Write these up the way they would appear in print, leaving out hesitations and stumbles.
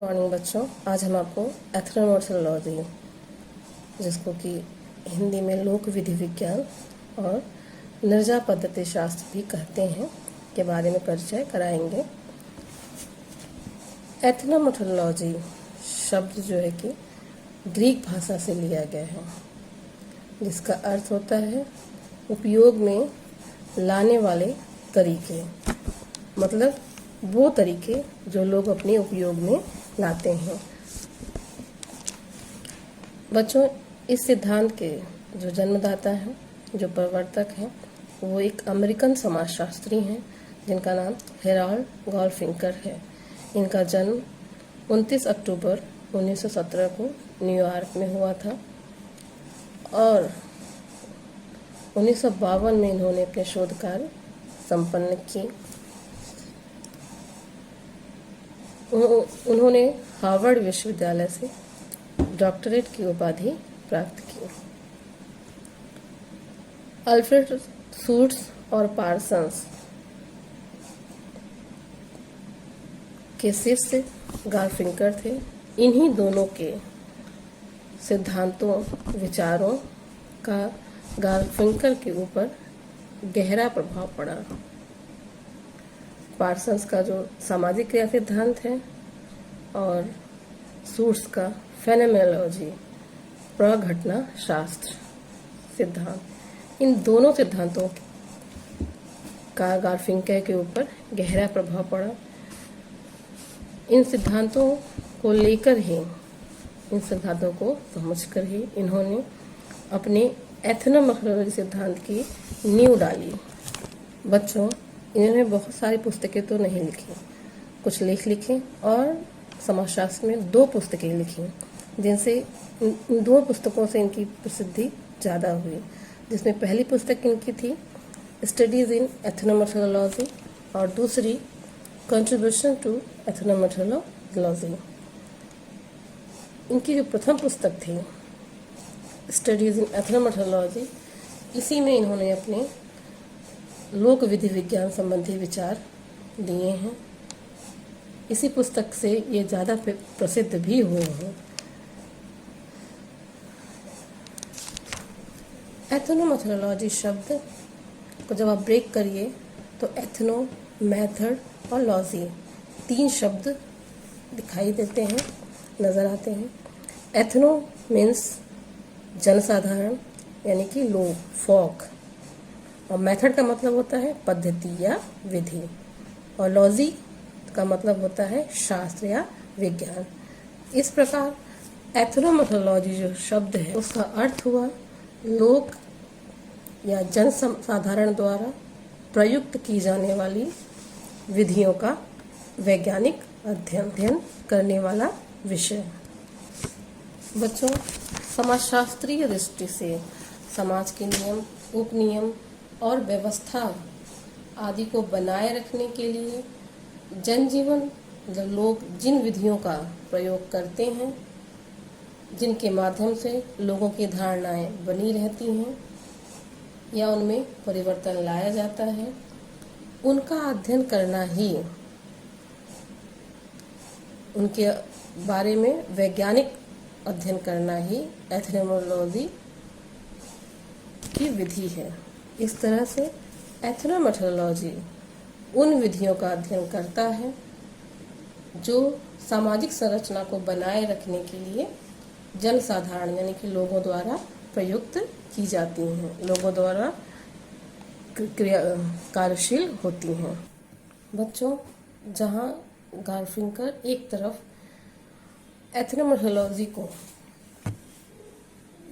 Morning बच्चों, आज हम आपको एथनोमोर्फोलॉजी, जिसको कि हिंदी में लोक विधि विज्ञान और निर्जा पद्धति शास्त्र भी कहते हैं, के बारे में परिचय कराएंगे। एथनोमोर्फोलॉजी शब्द जो है कि ग्रीक भाषा से लिया गया है, जिसका अर्थ होता है उपयोग में लाने वाले तरीके, मतलब वो तरीके जो लोग अपने उपयोग में लाते हैं। बच्चों, इस सिद्धांत के जो जन्मदाता हैं, जो प्रवर्तक हैं, वो एक अमेरिकन समाजशास्त्री हैं जिनका नाम हेराल्ड गॉल्फिंकर है। इनका जन्म 29 अक्टूबर 1917 को न्यूयॉर्क में हुआ था और 1952 में इन्होंने अपने शोध कार्य संपन्न किए। उन्होंने हार्वर्ड विश्वविद्यालय से डॉक्टरेट की उपाधि प्राप्त की। अल्फ्रेड शूट्स और पार्सन्स के शिष्य गार्फिंकर थे। इन्हीं दोनों के सिद्धांतों, विचारों का गार्फिंकर के ऊपर गहरा प्रभाव पड़ा। पार्सन्स का जो सामाजिक क्रिया सिद्धांत है और शूट्स का फेनोमेनोलॉजी, प्रघटना शास्त्र सिद्धांत, इन दोनों सिद्धांतों का गार्फिंकर के ऊपर गहरा प्रभाव पड़ा। इन सिद्धांतों को लेकर ही, इन सिद्धांतों को समझकर ही इन्होंने अपने एथनोमोर्फोलॉजी सिद्धांत की नींव डाली। बच्चों, इन्होंने बहुत सारी पुस्तकें तो नहीं लिखी, कुछ लेख लिखे और समाजशास्त्र में 2 पुस्तकें लिखी, जिनसे इन 2 पुस्तकों से इनकी प्रसिद्धि ज़्यादा हुई। जिसमें पहली पुस्तक इनकी थी स्टडीज इन एथनोमोर्फोलॉजी और दूसरी कंट्रीब्यूशन टू एथनोमोर्फोलॉजी। इनकी जो प्रथम पुस्तक थी स्टडीज इन एथनोमोर्फोलॉजी, इसी में इन्होंने अपने लोक विधि विज्ञान संबंधी विचार दिए हैं। इसी पुस्तक से ये ज़्यादा प्रसिद्ध भी हुए हैं। एथनोमोर्फोलॉजी शब्द को जब आप ब्रेक करिए तो एथनो, मेथड और लॉजी 3 शब्द दिखाई देते हैं, नज़र आते हैं। एथनो मीन्स जनसाधारण, यानी कि लोग, फोक, और मेथड का मतलब होता है पद्धति या विधि, और लॉजी का मतलब होता है शास्त्र या विज्ञान। इस प्रकार एथनोमोर्फोलॉजी जो शब्द है उसका अर्थ हुआ लोक या जन साधारण द्वारा प्रयुक्त की जाने वाली विधियों का वैज्ञानिक अध्ययन करने वाला विषय। बच्चों, समाजशास्त्रीय दृष्टि से समाज के नियम, उपनियम और व्यवस्था आदि को बनाए रखने के लिए जनजीवन, जब लोग जिन विधियों का प्रयोग करते हैं, जिनके माध्यम से लोगों की धारणाएं बनी रहती हैं या उनमें परिवर्तन लाया जाता है, उनका अध्ययन करना ही, उनके बारे में वैज्ञानिक अध्ययन करना ही एथनोमोर्फोलॉजी की विधि है। इस तरह से एथनोमोर्फोलॉजी उन विधियों का अध्ययन करता है जो सामाजिक संरचना को बनाए रखने के लिए जनसाधारण, यानी कि लोगों द्वारा प्रयुक्त की जाती हैं, लोगों द्वारा कार्यशील होती हैं। बच्चों, जहाँ गार्फिंकर एक तरफ एथनोमोर्फोलॉजी को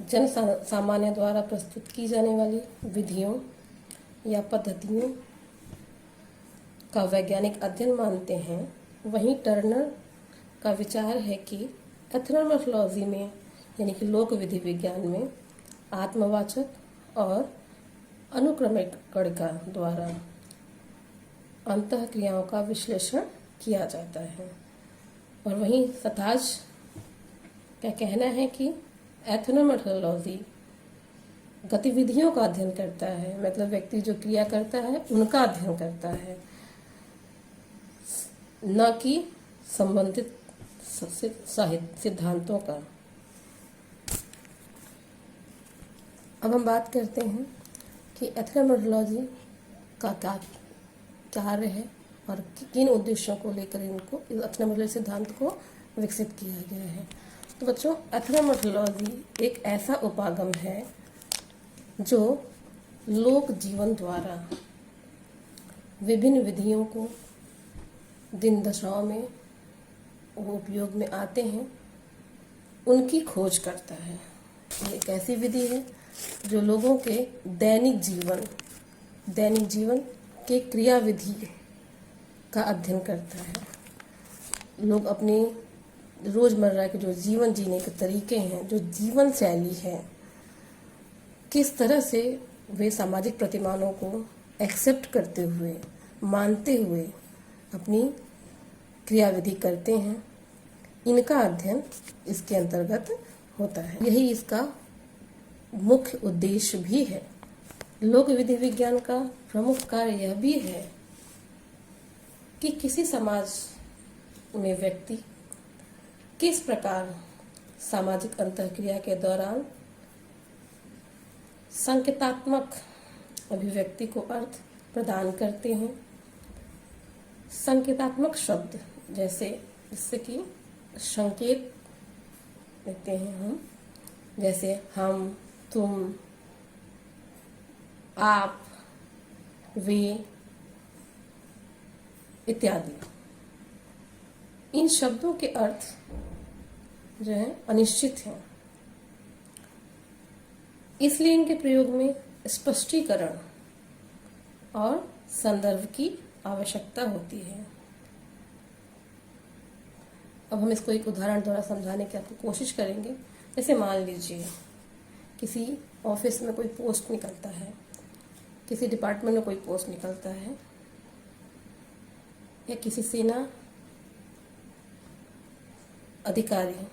जन सामान्य द्वारा प्रस्तुत की जाने वाली विधियों या पद्धतियों का वैज्ञानिक अध्ययन मानते हैं, वहीं टर्नर का विचार है कि एथनोमोर्फोलॉजी में, यानी कि लोक विधि विज्ञान में, आत्मवाचक और अनुक्रमिक कणिका द्वारा अंतःक्रियाओं का विश्लेषण किया जाता है। और वहीं सताज का कहना है कि एथनोमोर्फोलॉजी गतिविधियों का अध्ययन करता है, मतलब व्यक्ति जो क्रिया करता है उनका अध्ययन करता है, न कि संबंधित सिद्धांतों का। अब हम बात करते हैं कि एथनोमोलॉजी का क्या कार्य है और किन उद्देश्यों को लेकर इनको इस एथनोमोलॉजी सिद्धांत को विकसित किया गया है। तो बच्चों, एथनोमोलॉजी एक ऐसा उपागम है जो लोक जीवन द्वारा विभिन्न विधियों को दिन दशाओं में वो उपयोग में आते हैं उनकी खोज करता है। ये एक ऐसी विधि है जो लोगों के दैनिक जीवन के क्रियाविधि का अध्ययन करता है। लोग अपनी रोजमर्रा के जो जीवन जीने के तरीके हैं, जो जीवन शैली है, किस तरह से वे सामाजिक प्रतिमानों को एक्सेप्ट करते हुए, मानते हुए अपनी क्रियाविधि करते हैं, इनका अध्ययन इसके अंतर्गत होता है। यही इसका मुख्य उद्देश्य भी है। लोक विधि विज्ञान का प्रमुख कार्य यह भी है कि किसी समाज में व्यक्ति किस प्रकार सामाजिक अंतःक्रिया के दौरान संकेतात्मक अभिव्यक्ति को अर्थ प्रदान करते हैं। संकेतात्मक शब्द जिससे कि संकेत देते हैं हम, जैसे हम, तुम, आप, वे इत्यादि। इन शब्दों के अर्थ जो है अनिश्चित हैं, इसलिए इनके प्रयोग में स्पष्टीकरण और संदर्भ की आवश्यकता होती है। अब हम इसको एक उदाहरण द्वारा समझाने की आपको कोशिश करेंगे। जैसे मान लीजिए किसी ऑफिस में कोई पोस्ट निकलता है, किसी डिपार्टमेंट में कोई पोस्ट निकलता है, या किसी सेना अधिकारी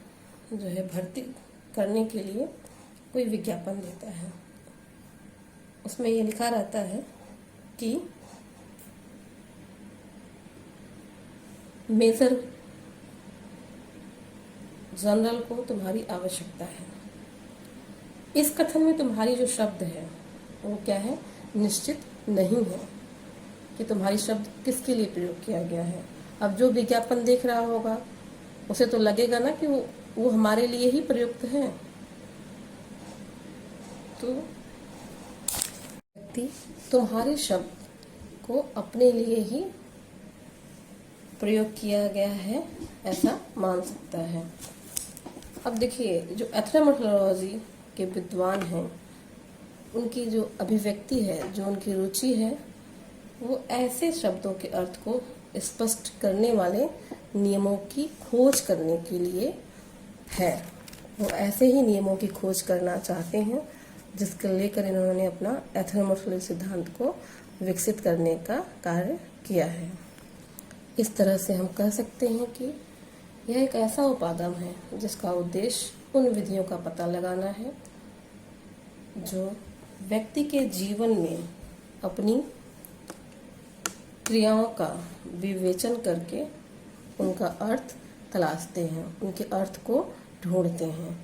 जो है भर्ती करने के लिए कोई विज्ञापन देता है। उसमें ये लिखा रहता है कि मेजर जनरल को तुम्हारी आवश्यकता है। इस कथन में तुम्हारी जो शब्द है वो क्या है, निश्चित नहीं है कि तुम्हारी शब्द किसके लिए प्रयोग किया गया है। अब जो विज्ञापन देख रहा होगा उसे तो लगेगा ना कि वो हमारे लिए ही प्रयुक्त है। तो व्यक्ति तुम्हारे शब्द को अपने लिए ही प्रयोग किया गया है ऐसा मान सकता है। अब देखिए, जो एथनोमोलॉजी के विद्वान हैं उनकी जो अभिव्यक्ति है, जो उनकी रुचि है, वो ऐसे शब्दों के अर्थ को स्पष्ट करने वाले नियमों की खोज करने के लिए है। वो ऐसे ही नियमों की खोज करना चाहते हैं जिसके लेकर इन्होंने अपना एथनोमोलॉजी सिद्धांत को विकसित करने का कार्य किया है। इस तरह से हम कह सकते हैं कि यह एक ऐसा उपागम है जिसका उद्देश्य उन विधियों का पता लगाना है जो व्यक्ति के जीवन में अपनी क्रियाओं का विवेचन करके उनका अर्थ तलाशते हैं, उनके अर्थ को ढूंढते हैं।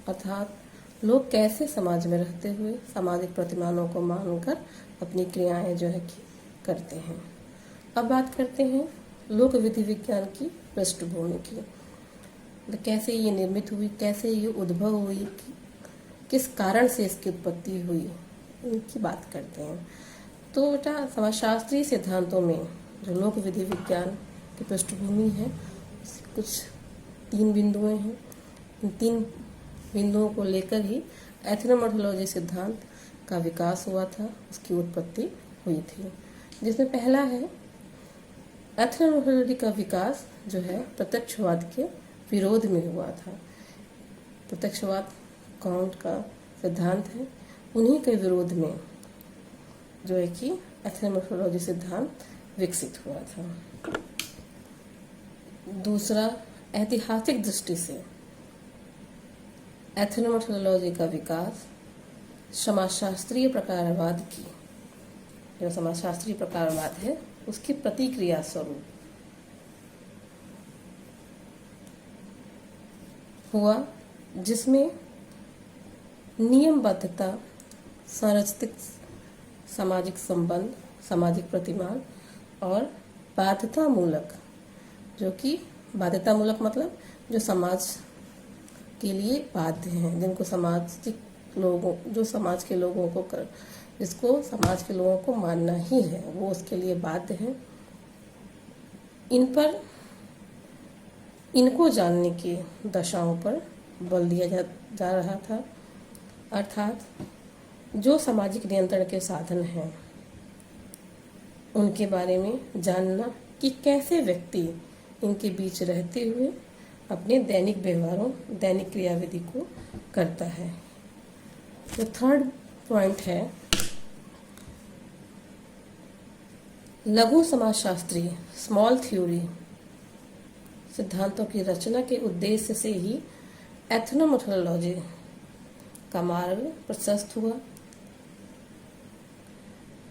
अर्थात लोग कैसे समाज में रहते हुए सामाजिक प्रतिमानों को मानकर अपनी क्रियाएं जो है कि करते हैं। अब बात करते हैं लोक विधि विज्ञान की पृष्ठभूमि की। तो कैसे ये निर्मित हुई, कैसे ये उद्भव हुई, किस कारण से इसकी उत्पत्ति हुई, इनकी बात करते हैं। तो बेटा, समाजशास्त्रीय सिद्धांतों में जो लोक विधि विज्ञान की पृष्ठभूमि है, कुछ 3 बिंदुएं हैं। इन 3 बिंदुओं को लेकर ही एथनोमोलॉजी सिद्धांत का विकास हुआ था, उसकी उत्पत्ति हुई थी। जिसमें पहला है, एथनोमोलॉजी का विकास जो है प्रत्यक्षवाद के विरोध में हुआ था। प्रत्यक्षवाद काउंट का सिद्धांत है, उन्हीं के विरोध में जो है कि एथनोमोलॉजी सिद्धांत विकसित हुआ था। दूसरा, ऐतिहासिक दृष्टि से एथनोमोलॉजी का विकास समाजशास्त्रीय प्रकारवाद की, जो समाजशास्त्रीय प्रकारवाद है, उसकी प्रतिक्रिया स्वरूप हुआ जिसमें नियमबद्धता, संरचित सामाजिक संबंध, सामाजिक प्रतिमान और बाध्यतामूलक, जो कि बाध्यतामूलक मतलब जो समाज के लिए बाध्य हैं, जिनको सामाजिक लोगों, जो समाज के लोगों को जिसको समाज के लोगों को मानना ही है, वो उसके लिए बाध्य हैं। इन पर, इनको जानने की दशाओं पर बल दिया जा रहा था, अर्थात जो सामाजिक नियंत्रण के साधन हैं उनके बारे में जानना कि कैसे व्यक्ति इनके बीच रहते हुए अपने दैनिक व्यवहारों, दैनिक क्रियाविधि को करता है। जो थर्ड पॉइंट है, लघु समाजशास्त्री स्मॉल थ्योरी सिद्धांतों की रचना के उद्देश्य से ही एथनोमोर्फोलॉजी का मार्ग प्रशस्त हुआ,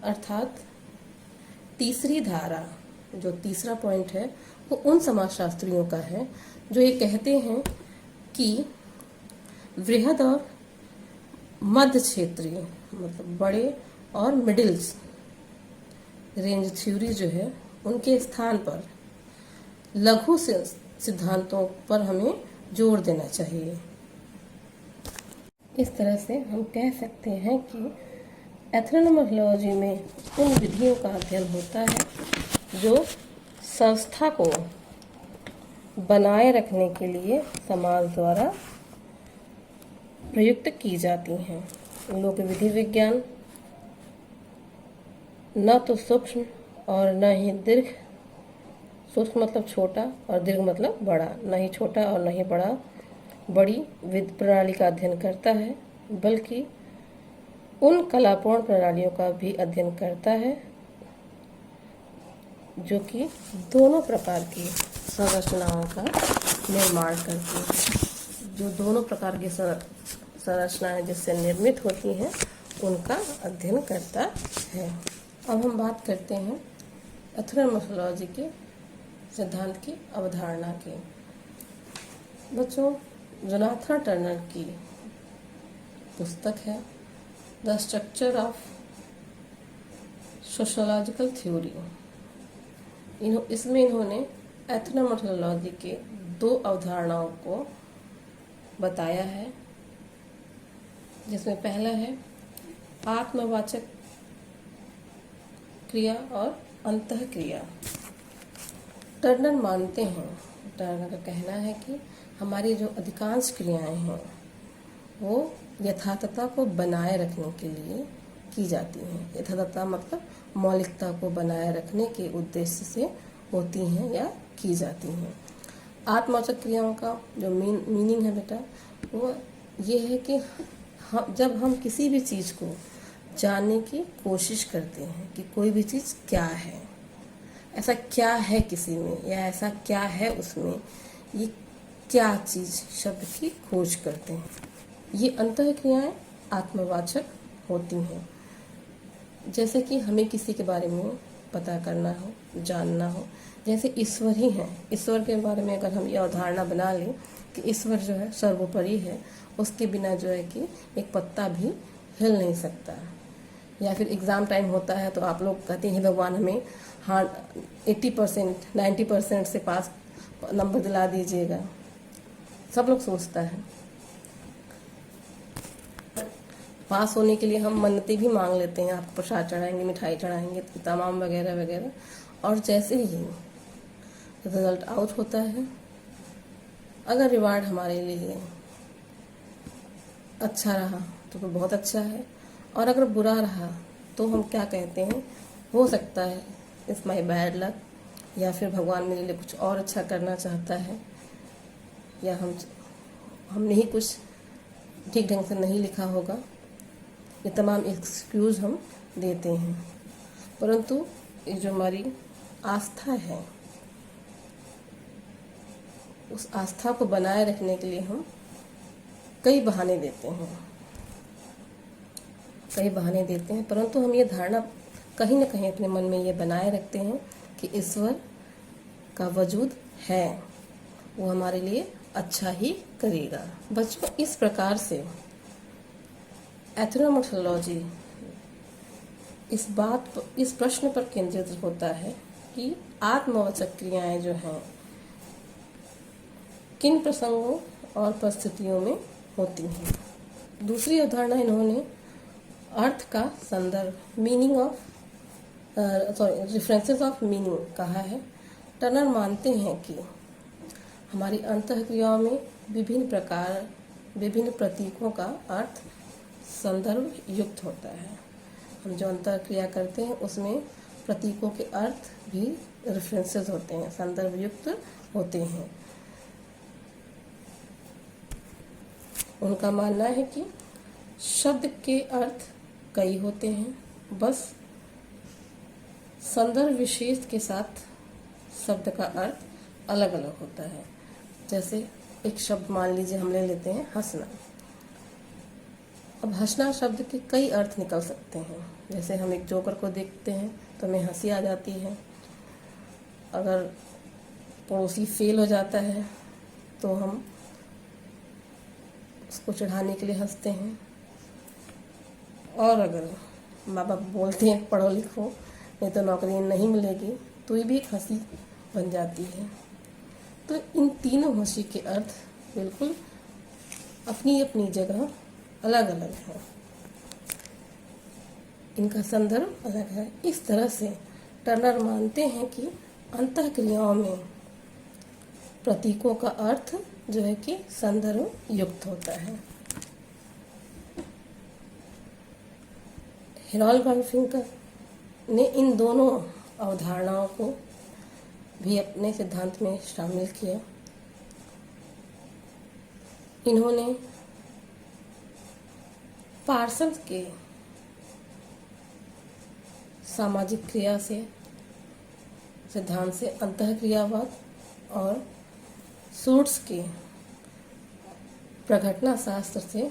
अर्थात तीसरी धारा, जो तीसरा पॉइंट है वो उन समाजशास्त्रियों का है जो ये कहते हैं कि वृहद और मध्य क्षेत्रीय, मतलब बड़े और मिडिल्स रेंज थ्योरी जो है, उनके स्थान पर लघु सिद्धांतों पर हमें जोर देना चाहिए। इस तरह से हम कह सकते हैं कि एथनोमोर्फोलॉजी में उन विधियों का अध्ययन होता है जो संस्था को बनाए रखने के लिए समाज द्वारा प्रयुक्त की जाती हैं। लोक विधि विज्ञान न तो सूक्ष्म और न ही दीर्घ, सूक्ष्म मतलब छोटा और दीर्घ मतलब बड़ा, न ही छोटा और न ही बड़ी विधि प्रणाली का अध्ययन करता है, बल्कि उन कलापूर्ण प्रणालियों का भी अध्ययन करता है जो कि दोनों प्रकार की संरचनाओं का निर्माण करती हैं। जो दोनों प्रकार की संरचनाएं जिससे निर्मित होती हैं उनका अध्ययन करता है। अब हम बात करते हैं एथनोमोर्फोलॉजी के सिद्धांत की अवधारणा की। बच्चों, जोनाथन टर्नर की पुस्तक है the structure of sociological theory. इसमें इन्होंने एथनोमोर्फोलॉजी के दो अवधारणाओं को बताया है, जिसमें पहला है आत्मवाचक क्रिया और अंतः क्रिया। टर्नर मानते हैं, टर्नर का कहना है कि हमारी जो अधिकांश क्रियाएं हैं वो यथार्थता को बनाए रखने के लिए की जाती हैं। यथार्थता मतलब मौलिकता को बनाए रखने के उद्देश्य से होती हैं या की जाती हैं। आत्मवाचक क्रियाओं का जो मीनिंग है बेटा, वो ये है कि जब हम किसी भी चीज़ को जानने की कोशिश करते हैं कि कोई भी चीज़ क्या है, ऐसा क्या है किसी में, या ऐसा क्या है उसमें, ये क्या चीज़ शब्द की खोज करते हैं। ये अंतः क्रियाएं आत्मवाचक होती हैं। जैसे कि हमें किसी के बारे में पता करना हो, जानना हो, जैसे ईश्वर ही है। ईश्वर के बारे में अगर हम ये अवधारणा बना लें कि ईश्वर जो है सर्वोपरि है, उसके बिना जो है कि एक पत्ता भी हिल नहीं सकता। या फिर एग्ज़ाम टाइम होता है तो आप लोग कहते हैं भगवान हमें 80%, 90% से पास नंबर दिला दीजिएगा, सब लोग सोचता है। पास होने के लिए हम मन्नतें भी मांग लेते हैं, आपको प्रसाद चढ़ाएंगे, मिठाई चढ़ाएंगे, तमाम वगैरह वगैरह। और जैसे ही रिजल्ट आउट होता है, अगर रिवार्ड हमारे लिए अच्छा रहा तो बहुत अच्छा है, और अगर बुरा रहा तो हम क्या कहते हैं, हो सकता है इट्स माई बैड लक, या फिर भगवान मेरे लिए कुछ और अच्छा करना चाहता है, या हमने ही कुछ ठीक ढंग से नहीं लिखा होगा। ये तमाम एक्सक्यूज़ हम देते हैं। परंतु ये जो हमारी आस्था है, उस आस्था को बनाए रखने के लिए हम कई बहाने देते हैं, परंतु हम ये धारणा कहीं ना कहीं अपने मन में ये बनाए रखते हैं कि ईश्वर का वजूद है वो हमारे लिए अच्छा ही करेगा। बच्चों, इस प्रकार से एथनोमोर्फोलॉजी इस प्रश्न पर केंद्रित होता है कि आत्मवाचक क्रियाएं जो हैं किन प्रसंगों और परिस्थितियों में होती हैं। दूसरी अवधारणा इन्होंने अर्थ का संदर्भ रेफरेंसेस ऑफ मीनिंग कहा है। टर्नर मानते हैं कि हमारी अंतःक्रियाओं में विभिन्न प्रतीकों का अर्थ संदर्भ युक्त होता है। हम जो अंतःक्रिया करते हैं उसमें प्रतीकों के अर्थ भी रेफरेंसेस होते हैं, संदर्भ युक्त होते हैं। उनका मानना है कि शब्द के अर्थ कई होते हैं, बस संदर्भ विशेष के साथ शब्द का अर्थ अलग अलग होता है। जैसे एक शब्द मान लीजिए हम ले लेते हैं हंसना। अब हंसना शब्द के कई अर्थ निकल सकते हैं। जैसे हम एक जोकर को देखते हैं तो हमें हंसी आ जाती है। अगर पड़ोसी फेल हो जाता है तो हम उसको चढ़ाने के लिए हंसते हैं। और अगर माँ बाप बोलते हैं पढ़ो लिखो नहीं तो नौकरी नहीं मिलेगी, तो ये भी एक हंसी बन जाती है। तो इन तीनों हंसी के अर्थ बिल्कुल अपनी अपनी जगह अलग अलग है, इनका संदर्भ अलग है। इस तरह से टर्नर मानते हैं कि अंतःक्रियाओं में प्रतीकों का अर्थ जो है कि संदर्भ युक्त होता है। हेरोल्ड गार्फिंकर ने इन दोनों अवधारणाओं को भी अपने सिद्धांत में शामिल किया। इन्होंने पार्सन्स के सामाजिक क्रिया से सिद्धांत से अंतःक्रियावाद और सूट्स के प्रघटना शास्त्र से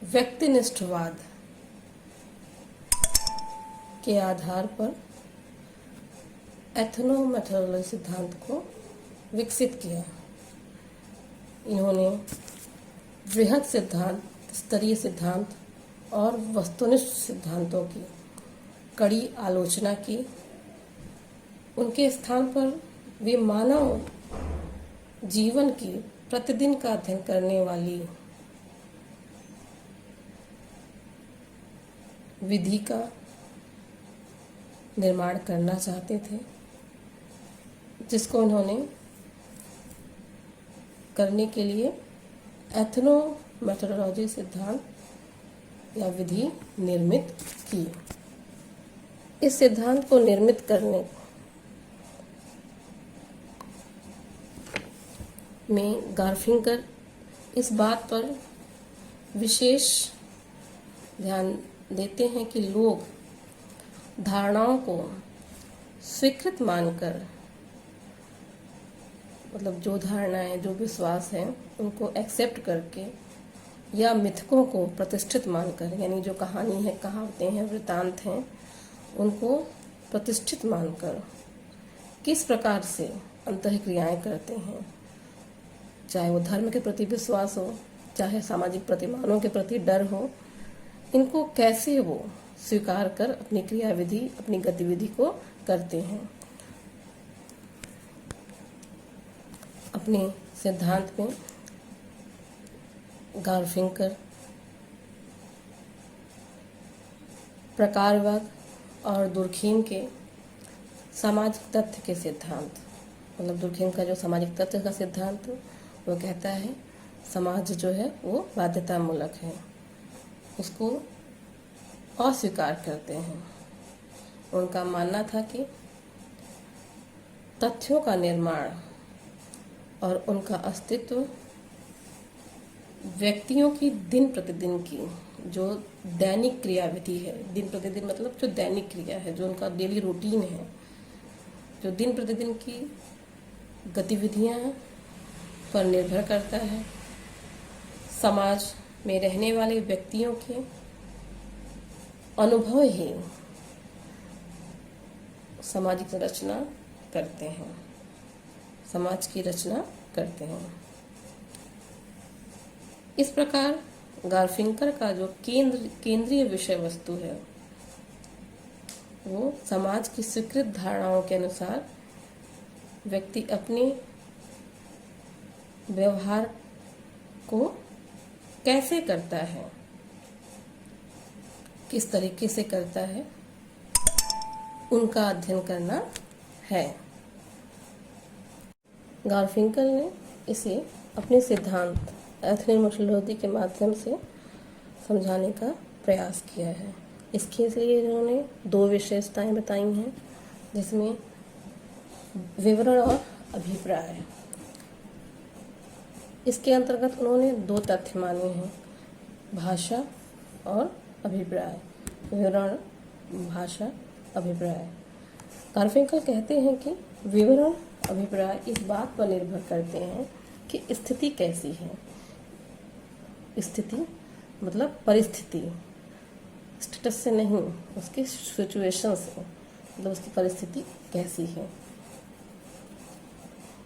व्यक्तिनिष्ठवाद के आधार पर एथनोमेथोडोलॉजी सिद्धांत को विकसित किया। इन्होंने बृहद सिद्धांत, स्तरीय सिद्धांत और वस्तुनिष्ठ सिद्धांतों की कड़ी आलोचना की। उनके स्थान पर वे मानव जीवन की प्रतिदिन का अध्ययन करने वाली विधि का निर्माण करना चाहते थे, जिसको उन्होंने करने के लिए एथनोमेथोडोलॉजी सिद्धांत या विधि निर्मित की। इस सिद्धांत को निर्मित करने में गार्फिंकर इस बात पर विशेष ध्यान देते हैं कि लोग धारणाओं को स्वीकृत मानकर, मतलब जो धारणाएं, जो विश्वास हैं उनको एक्सेप्ट करके, या मिथकों को प्रतिष्ठित मानकर, यानी जो कहानी है, कहावतें हैं, वृतांत हैं, उनको प्रतिष्ठित मानकर किस प्रकार से अंतःक्रियाएं करते हैं, चाहे वो धर्म के प्रति विश्वास हो, चाहे सामाजिक प्रतिमानों के प्रति डर हो, इनको कैसे वो स्वीकार कर अपनी क्रियाविधि, अपनी गतिविधि को करते हैं। अपने सिद्धांत में गार्फिंकर प्रकारवाद और दुर्खीम के सामाजिक तथ्य के सिद्धांत, मतलब दुर्खीम का जो सामाजिक तथ्य का सिद्धांत वो कहता है समाज जो है वो बाध्यतामूलक है, उसको अस्वीकार करते हैं। उनका मानना था कि तथ्यों का निर्माण और उनका अस्तित्व व्यक्तियों की दिन प्रतिदिन की जो दैनिक क्रियाविधि है, दिन प्रतिदिन मतलब जो दैनिक क्रिया है, जो उनका डेली रूटीन है, जो दिन प्रतिदिन की गतिविधियां पर निर्भर करता है। समाज में रहने वाले व्यक्तियों के अनुभव ही सामाजिक संरचना करते हैं। समाज की रचना करते हैं। इस प्रकार गारफिंकर का जो केंद्रीय विषय वस्तु है वो समाज की स्वीकृत धारणाओं के अनुसार व्यक्ति अपने व्यवहार को कैसे करता है, किस तरीके से करता है, उनका अध्ययन करना है। गारफिंकल ने इसे अपने सिद्धांत एथनोमोर्फोलॉजी के माध्यम से समझाने का प्रयास किया है। इसके लिए इन्होंने 2 विशेषताएं बताई हैं, जिसमें विवरण और अभिप्राय। इसके अंतर्गत उन्होंने 2 तथ्य माने हैं, भाषा और अभिप्राय। विवरण, भाषा, अभिप्राय। गारफिंकल कहते हैं कि विवरण, अभिप्राय इस बात पर निर्भर करते हैं कि स्थिति कैसी है। स्थिति मतलब परिस्थिति, स्टेटस से नहीं, उसकी सिचुएशन से, मतलब उसकी परिस्थिति कैसी है।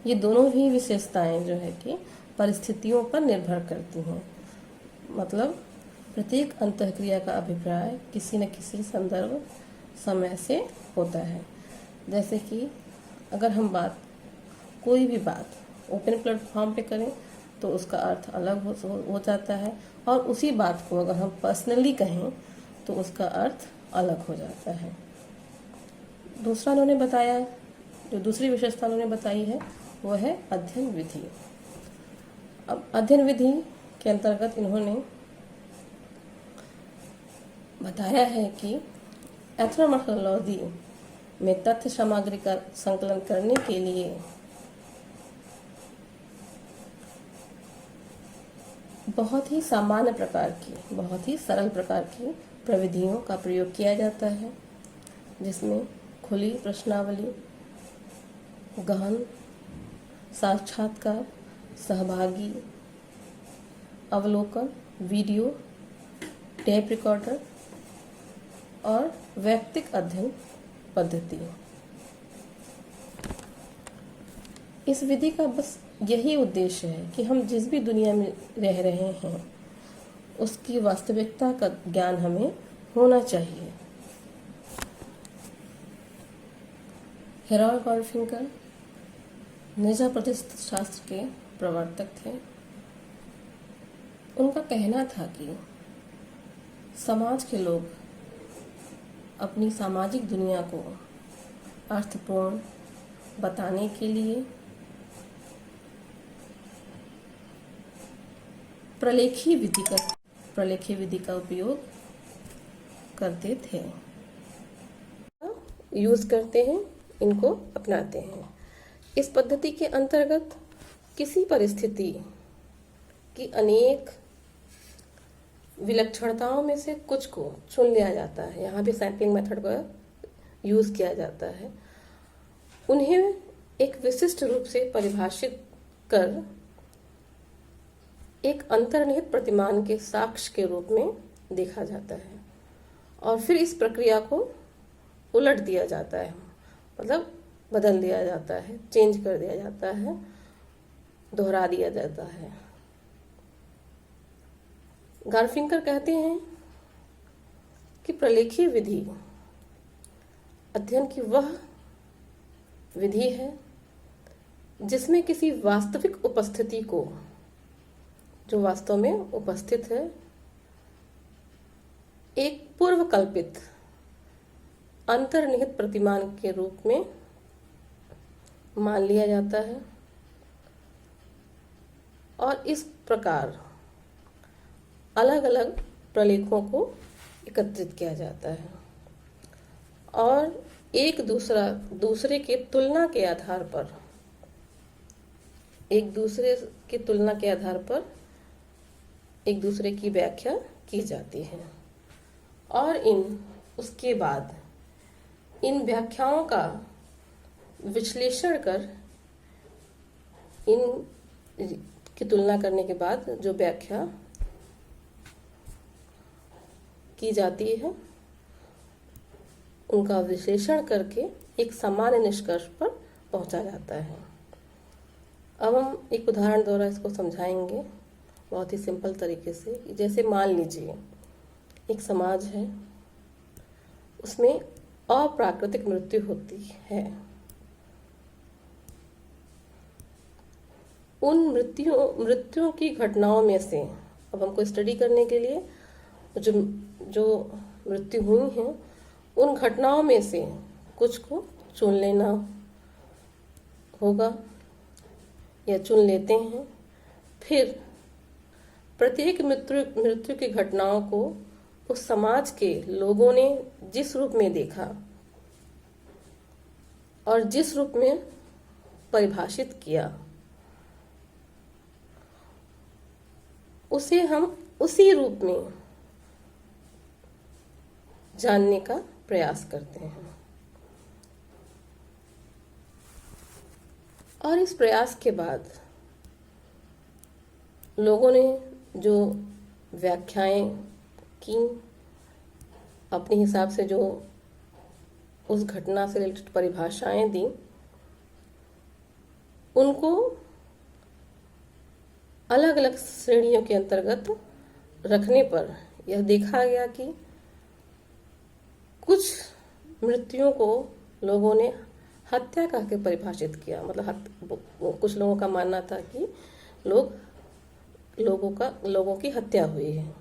ये दोनों ही विशेषताएं जो है कि परिस्थितियों पर निर्भर करती हैं। मतलब प्रत्येक अंतःक्रिया का अभिप्राय किसी न किसी संदर्भ समय से होता है। जैसे कि अगर हम कोई भी बात ओपन प्लेटफॉर्म पे करें तो उसका अर्थ अलग हो जाता है, और उसी बात को अगर हम पर्सनली कहें तो उसका अर्थ अलग हो जाता है। दूसरा उन्होंने बताया, जो दूसरी विशेषता उन्होंने बताई है वो है अध्ययन विधि। अब अध्ययन विधि के अंतर्गत इन्होंने बताया है कि एथनोमोर्फोलॉजी में तथ्य सामग्री का संकलन करने के लिए बहुत ही सामान्य प्रकार की, बहुत ही सरल प्रकार की प्रविधियों का प्रयोग किया जाता है, जिसमें खुली प्रश्नावली, गहन साक्षात्कार, सहभागी अवलोकन, वीडियो, टेप रिकॉर्डर और वैयक्तिक अध्ययन पद्धति। इस विधि का बस यही उद्देश्य है कि हम जिस भी दुनिया में रह रहे हैं उसकी वास्तविकता का ज्ञान हमें होना चाहिए। हेरोल्ड गारफिंकल निजा प्रतिष्ठित शास्त्र के प्रवर्तक थे। उनका कहना था कि समाज के लोग अपनी सामाजिक दुनिया को अर्थपूर्ण बताने के लिए प्रलेखी विधि का उपयोग करते थे, यूज करते हैं, इनको अपनाते हैं। इस पद्धति के अंतर्गत किसी परिस्थिति की अनेक विलक्षणताओं में से कुछ को चुन लिया जाता है। यहाँ भी सैंपलिंग मेथड का यूज किया जाता है। उन्हें एक विशिष्ट रूप से परिभाषित कर एक अंतर्निहित प्रतिमान के साक्ष्य के रूप में देखा जाता है, और फिर इस प्रक्रिया को उलट दिया जाता है, मतलब बदल दिया जाता है, चेंज कर दिया जाता है, दोहरा दिया जाता है। गारफिंकर कहते हैं कि प्रलेखी विधि अध्ययन की वह विधि है जिसमें किसी वास्तविक उपस्थिति को, जो वास्तव में उपस्थित है, एक पूर्व कल्पित अंतर्निहित प्रतिमान के रूप में मान लिया जाता है, और इस प्रकार अलग अलग प्रलेखों को एकत्रित किया जाता है, और एक दूसरे की तुलना के आधार पर, एक दूसरे की व्याख्या की जाती है, और उसके बाद इन व्याख्याओं का विश्लेषण कर, इन की तुलना करने के बाद जो व्याख्या की जाती है उनका विश्लेषण करके एक सामान्य निष्कर्ष पर पहुंचा जाता है। अब हम एक उदाहरण द्वारा इसको समझाएंगे बहुत ही सिंपल तरीके से। जैसे मान लीजिए एक समाज है, उसमें अप्राकृतिक मृत्यु होती है। उन मृत्युओं की घटनाओं में से अब हमको स्टडी करने के लिए जो जो मृत्यु हुई हैं उन घटनाओं में से कुछ को चुन लेना होगा या चुन लेते हैं। फिर प्रत्येक मृत्यु की घटनाओं को उस समाज के लोगों ने जिस रूप में देखा और जिस रूप में परिभाषित किया, उसे हम उसी रूप में जानने का प्रयास करते हैं। और इस प्रयास के बाद लोगों ने जो व्याख्याएं की, अपने हिसाब से जो उस घटना से रिलेटेड परिभाषाएं दी, उनको अलग अलग श्रेणियों के अंतर्गत रखने पर यह देखा गया कि कुछ मृत्युओं को लोगों ने हत्या कह के परिभाषित किया। मतलब कुछ लोगों का मानना था कि लोगों की हत्या हुई है,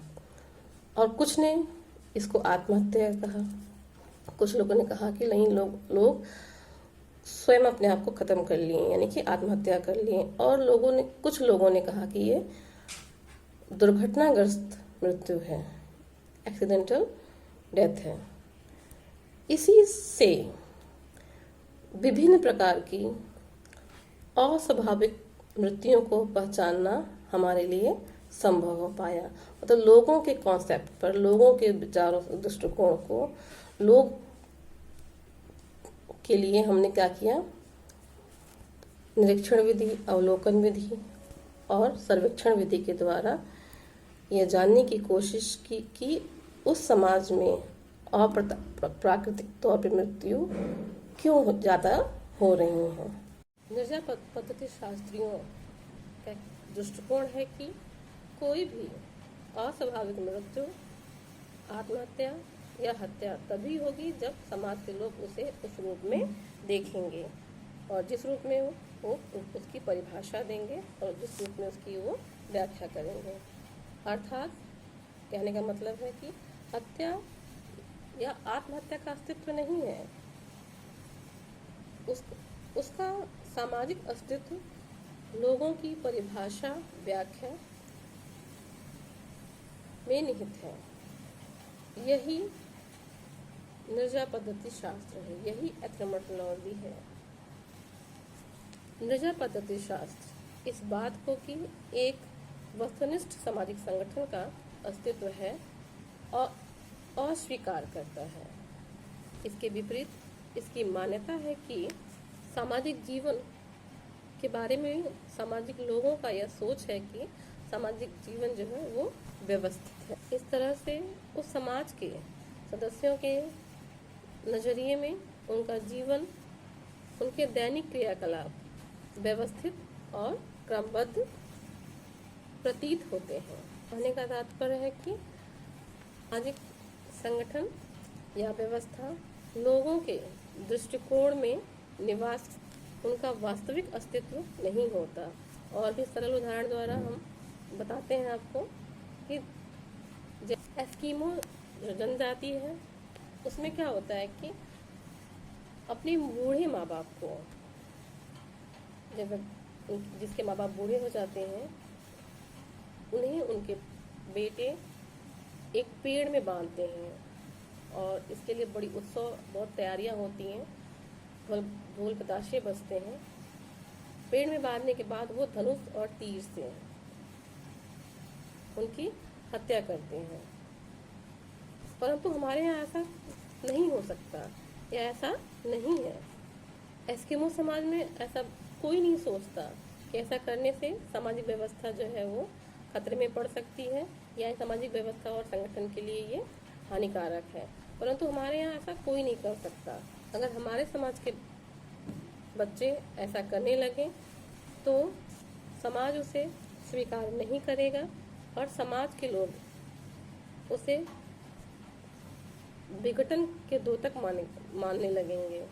और कुछ ने इसको आत्महत्या कहा। कुछ लोगों ने कहा कि नहीं, लोग स्वयं अपने आप को खत्म कर लिए, यानी कि आत्महत्या कर लिए। और कुछ लोगों ने कहा कि ये दुर्घटनाग्रस्त मृत्यु है, एक्सीडेंटल डेथ है। इसी से विभिन्न प्रकार की अस्वाभाविक मृत्युओं को पहचानना हमारे लिए संभव हो पाया। मतलब लोगों के कॉन्सेप्ट पर, लोगों के विचारों, दृष्टिकोण को लोग के लिए हमने क्या किया, निरीक्षण विधि, अवलोकन विधि और सर्वेक्षण विधि के द्वारा यह जानने की कोशिश की कि उस समाज में अप्राकृतिक तौर पर मृत्यु क्यों ज़्यादा हो रही हैं। निर्जा पद्धति शास्त्रियों का दृष्टिकोण है कि कोई भी अस्वाभाविक मृत्यु, आत्महत्या या हत्या तभी होगी जब समाज के लोग उसे उस रूप में देखेंगे और जिस रूप में वो उसकी परिभाषा देंगे और जिस रूप में उसकी वो व्याख्या करेंगे। अर्थात कहने का मतलब है कि हत्या या आत्महत्या का अस्तित्व नहीं है, उसका सामाजिक अस्तित्व लोगों की परिभाषा, व्याख्या में निहित है। यही निर्जा पद्धति शास्त्र है, यही एथनोमोलॉजी है। निर्जा पद्धति शास्त्र इस बात को कि एक वस्तुनिष्ठ सामाजिक संगठन का अस्तित्व है और अस्वीकार करता है। इसके विपरीत इसकी मान्यता है कि सामाजिक जीवन के बारे में सामाजिक लोगों का यह सोच है कि सामाजिक जीवन जो है वो व्यवस्थित है। इस तरह से उस समाज के सदस्यों के नज़रिए में उनका जीवन, उनके दैनिक क्रियाकलाप व्यवस्थित और क्रमबद्ध प्रतीत होते हैं। कहने का तात्पर्य है कि सामाजिक संगठन या व्यवस्था लोगों के दृष्टिकोण में निवास, उनका वास्तविक अस्तित्व नहीं होता। और भी सरल उदाहरण द्वारा हम बताते हैं आपको कि एस्किमो जो जनजाति है उसमें क्या होता है कि अपने बूढ़े माँ बाप को, जब जिसके माँ बाप बूढ़े हो जाते हैं, उन्हें उनके बेटे एक पेड़ में बांधते हैं और इसके लिए बड़ी उत्सव, बहुत तैयारियां होती हैं, ढोल पताशे बजते हैं। पेड़ में बांधने के बाद वो धनुष और तीर से उनकी हत्या करते हैं। परंतु हमारे यहाँ ऐसा नहीं हो सकता या ऐसा नहीं है। एस्किमो समाज में ऐसा कोई नहीं सोचता कि ऐसा करने से सामाजिक व्यवस्था जो है वो खतरे में पड़ सकती है या सामाजिक व्यवस्था और संगठन के लिए ये हानिकारक है। परंतु हमारे यहाँ ऐसा कोई नहीं कर सकता। अगर हमारे समाज के बच्चे ऐसा करने लगे तो समाज उसे स्वीकार नहीं करेगा और समाज के लोग उसे विघटन के द्योतक मानने लगेंगे।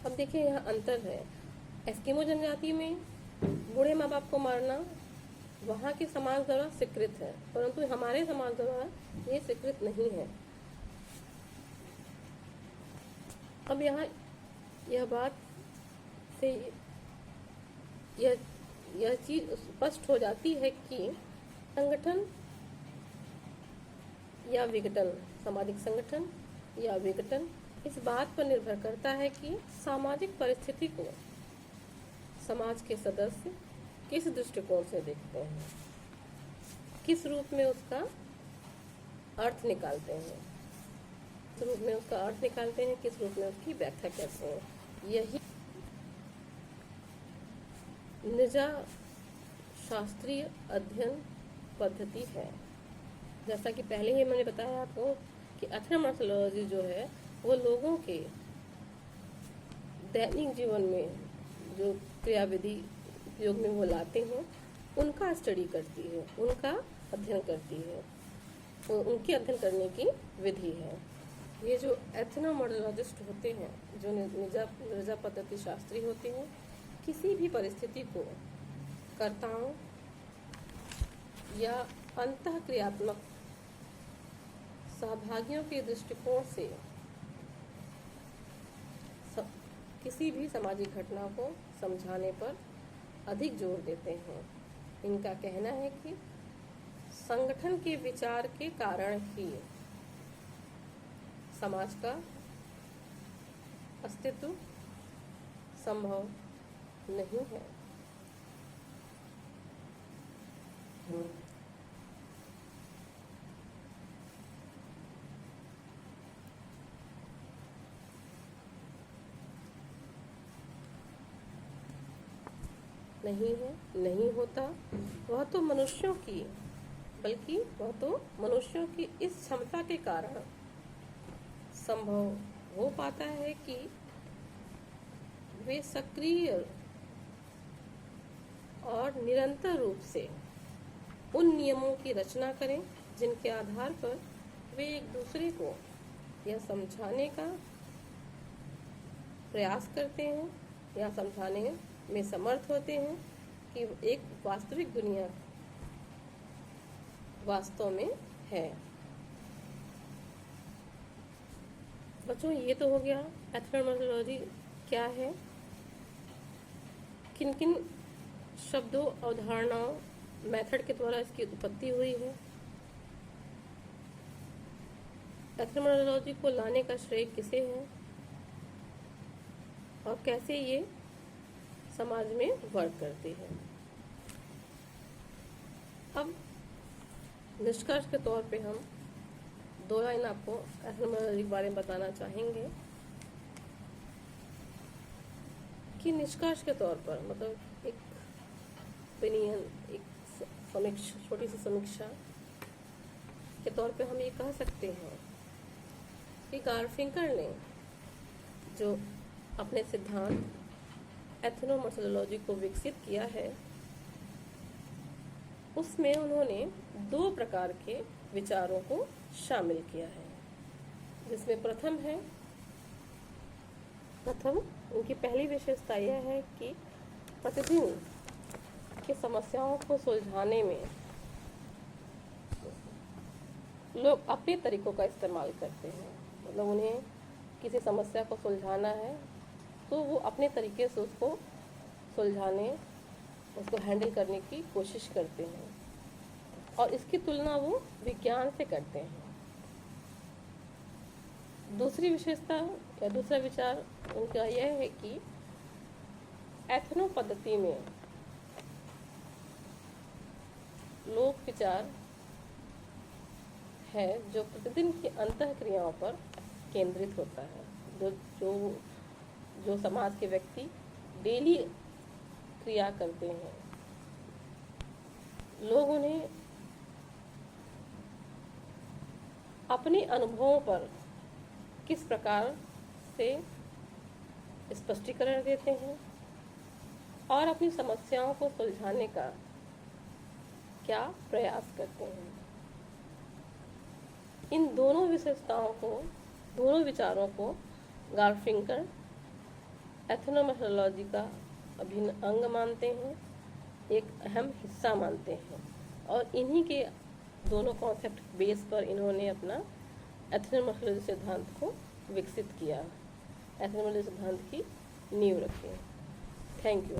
अब देखिए यहाँ अंतर है। एस्किमो जनजाति में बूढ़े माँ बाप को मारना वहाँ के समाज द्वारा स्वीकृत है, परंतु हमारे समाज द्वारा ये स्वीकृत नहीं है। अब यहाँ यह बात से यह चीज स्पष्ट हो जाती है कि संगठन या विघटन, सामाजिक संगठन या विघटन इस बात पर निर्भर करता है कि सामाजिक परिस्थिति को समाज के सदस्य किस दृष्टिकोण से देखते हैं, किस रूप में उसका अर्थ निकालते हैं, किस रूप में उसका अर्थ निकालते हैं, किस रूप में उसकी व्याख्या करते हैं। यही निजा शास्त्रीय अध्ययन पद्धति है। जैसा कि पहले ही मैंने बताया आपको कि एथनोमॉर्फोलॉजी जो है वो लोगों के दैनिक जीवन में जो क्रियाविधि उपयोग में वो लाते हैं उनका स्टडी करती है, उनका अध्ययन करती है, तो उनके अध्ययन करने की विधि है। ये जो एथनोमॉर्फोलॉजिस्ट होते हैं, जो निजा पद्धति शास्त्री होते हैं, किसी भी परिस्थिति को कर्ताओं या अंतःक्रियात्मक सहभागियों के दृष्टिकोण से किसी भी सामाजिक घटना को समझाने पर अधिक जोर देते हैं। इनका कहना है कि संगठन के विचार के कारण ही समाज का अस्तित्व संभव नहीं है। नहीं है, नहीं होता, वह तो मनुष्यों की, बल्कि वह तो मनुष्यों की इस क्षमता के कारण संभव हो पाता है कि वे सक्रिय और निरंतर रूप से उन नियमों की रचना करें जिनके आधार पर वे एक दूसरे को यह समझाने का प्रयास करते हैं या समझाने में समर्थ होते हैं कि एक वास्तविक दुनिया वास्तव में है। बच्चों, ये तो हो गया एथनोमॉर्फोलॉजी क्या है, किन किन शब्दों, अवधारणाओं, मेथड के द्वारा इसकी उत्पत्ति हुई है। एथनोमॉर्फोलॉजी को लाने का श्रेय किसे है और कैसे ये समाज में वर्क करती है। अब निष्कर्ष के तौर पे हम 2 लाइन आपको एथनोमॉर्फोलॉजी के बारे में बताना चाहेंगे कि निष्कर्ष के तौर पर, मतलब एक ओपिनियन, एक समीक्षा, छोटी सी समीक्षा के तौर पे हम ये कह सकते हैं कि गारफिंकर ने जो अपने सिद्धांत एथनोमॉर्फोलॉजी को विकसित किया है उसमें उन्होंने 2 प्रकार के विचारों को शामिल किया है, जिसमें प्रथम उनकी पहली विशेषता यह है कि प्रतिदिन की समस्याओं को सुलझाने में लोग अपने तरीकों का इस्तेमाल करते हैं। मतलब उन्हें किसी समस्या को सुलझाना है तो वो अपने तरीके से उसको सुलझाने, उसको हैंडल करने की कोशिश करते हैं और इसकी तुलना वो विज्ञान से करते हैं। दूसरी विशेषता या दूसरा विचार उनका यह है कि एथनो पद्धति में लोक विचार है जो प्रतिदिन की अंतःक्रियाओं पर केंद्रित होता है। जो समाज के व्यक्ति डेली क्रिया करते हैं, लोग उन्हें अपने अनुभवों पर किस प्रकार से स्पष्टीकरण देते हैं और अपनी समस्याओं को सुलझाने का क्या प्रयास करते हैं। इन दोनों विशेषताओं को, दोनों विचारों को गार्फिंकर एथनोमेथोडोलॉजी का अभिन्न अंग मानते हैं, एक अहम हिस्सा मानते हैं, और इन्हीं के दोनों कॉन्सेप्ट बेस पर इन्होंने अपना एथनोमेथोडोलॉजी सिद्धांत को विकसित किया, एथनोमेथोडोलॉजी सिद्धांत की नींव रखी। Thank you.